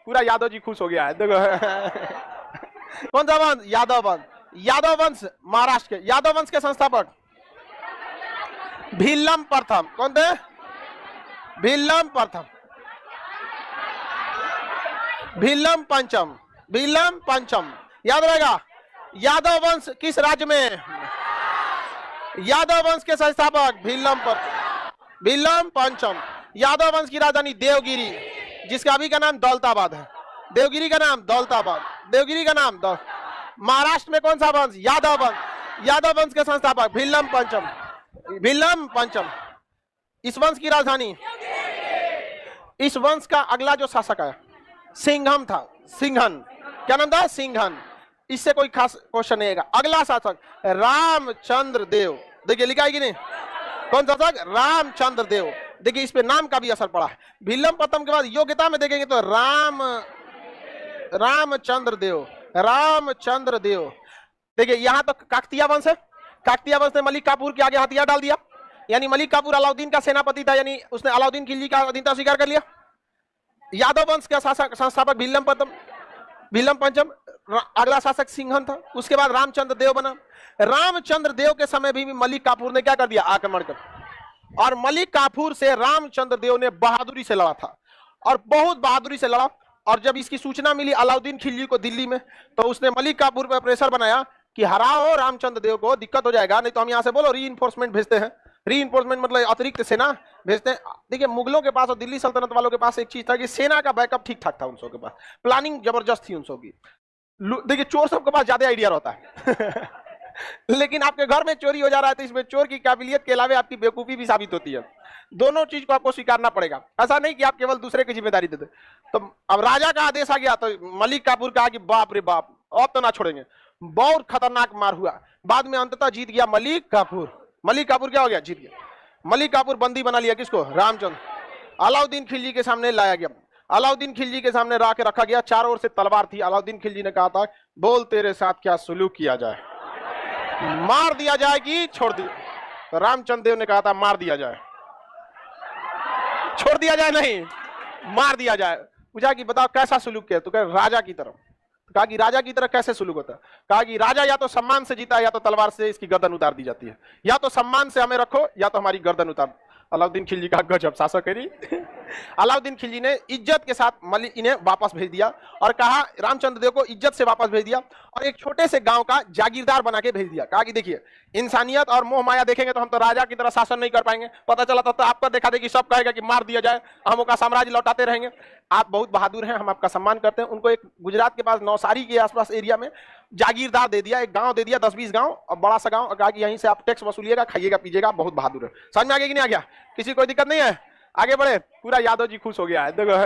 पूरा यादव जी खुश हो गया है। देखो कौन सा वंश? यादव वंश। यादव वंश महाराष्ट्र के, यादव वंश के संस्थापक भीलम प्रथम। कौन थे? भीलम प्रथम, भीलम पंचम, भीलम पंचम। याद रहेगा। यादव वंश किस राज्य में? यादव वंश के संस्थापक भीलम पंचम। यादव वंश की राजधानी देवगिरी, जिसका अभी का नाम दौलताबाद है। देवगिरी का नाम दौलताबाद, देवगिरी का नाम महाराष्ट्र में कौन सा वंश? यादव वंश। यादव वंश के संस्थापक भीलम पंचम, भीलम पंचम। इस वंश की राजधानी, इस वंश का अगला जो शासक है सिंघम था, सिंघन। क्या नाम था? सिंघन। इससे कोई खास क्वेश्चन नहीं आएगा। अगला शासक रामचंद्र देव। देखिए लिखा है कि नहीं? कौन शासक? रामचंद्र देव। देखिए इस पे नाम का भी असर पड़ा है। भीलम प्रथम के बाद योग्यता में देखेंगे तो रामचंद्र देव, रामचंद्र देव। देखिए यहां तो काकतीय वंश है। काकतीय वंश ने मलिक काफूर के आगे हथियार डाल दिया, यानी मलिक काफूर अलाउद्दीन का सेनापति था, यानी उसने अलाउद्दीन खिलजी का अधीनता स्वीकार कर लिया। यादव वंश का शासक संस्थापक भीलम प्रथम, भीलम पंचम। अगला शासक सिंघन था। उसके बाद रामचंद्र देव बना। रामचंद्र देव के समय भी मलिक काफूर ने क्या कर दिया? आक्रमण कर, और मलिक काफूर से रामचंद्र देव ने बहादुरी से लड़ा था, और बहुत बहादुरी से लड़ा। और जब इसकी सूचना मिली अलाउद्दीन खिलजी को दिल्ली में, तो उसने मलिक काफूर पर प्रेशर बनाया कि हराओ रामचंद्र देव को, दिक्कत हो जाएगा, नहीं तो हम यहां से बोलो रीइंफोर्समेंट भेजते हैं। रीइंफोर्समेंट मतलब अतिरिक्त सेना भेजते हैं। देखिए मुगलों के पास और दिल्ली सल्तनत वालों के पास एक चीज था कि सेना का बैकअप ठीक ठाक था उन सबके पास, प्लानिंग जबरदस्त थी उन सब की। देखिए चोर सबके पास ज्यादा आइडिया रहता है लेकिन आपके घर में चोरी हो जा रहा है तो इसमें चोर की काबिलियत के अलावा आपकी बेवकूफी भी साबित होती है। दोनों चीज को आपको स्वीकारना पड़ेगा। ऐसा नहीं कि आप केवल दूसरे की जिम्मेदारी देते। तो अब राजा का आदेश आ गया तो मलिक काफूर कहा कि बाप रे बाप, अब तो ना छोड़ेंगे। बहुत खतरनाक मार हुआ। बाद में अंततः जीत गया मलिक काफूर। मलिक काफूर क्या हो गया? जीत गया। मलिक काफूर बंदी बना लिया किसको? रामचंद्र। अलाउद्दीन खिलजी के सामने लाया गया। अलाउद्दीन खिलजी के सामने ला के रखा गया। चारों ओर से तलवार थी। अलाउद्दीन खिलजी ने कहा था, बोल तेरे साथ क्या सुलूक किया जाए, मार दिया जाए कि छोड़ दिया? तो रामचंद्र देव ने कहा था मार दिया जाए, छोड़ दिया जाए नहीं, मार दिया जाए। पूछा कि बताओ कैसा सुलूक किया? तो कहा राजा की तरफ। कहा कि राजा की तरह कैसे सुलूक होता है? कहा कि राजा या तो सम्मान से जीता है, या तो तलवार से इसकी गर्दन उतार दी जाती है। या तो सम्मान से हमें रखो, या तो हमारी गर्दन उतार। अलाउद्दीन खिलजी का गजब शासक है। अलाउद्दीन खिलजी ने इज्जत के साथ मलिक इन्हें वापस भेज दिया, और कहा रामचंद्र देव को इज्जत से वापस भेज दिया, और एक छोटे से गांव का जागीरदार बना के भेज दिया। कहा कि देखिए इंसानियत और मोह माया देखेंगे तो हम तो राजा की तरह शासन नहीं कर पाएंगे। पता चला तो आपका देखा देखी सब कहेगा कि मार दिया जाए, हम का साम्राज्य लौटाते रहेंगे। आप बहुत बहादुर हैं, हम आपका सम्मान करते हैं। उनको एक गुजरात के पास नौसारी के आसपास एरिया में जागीरदार दे दिया, एक गांव दे दिया, 10-20 गांव और बड़ा सा गांव। कहा कि यहीं से आप टैक्स वसूलिएगा, खाइएगा पीजिएगा, बहुत बहादुर है। समझ में आ गया कि नहीं आ गया? किसी कोई दिक्कत नहीं है? आगे बढ़े। पूरा यादव जी खुश हो गया है। देखो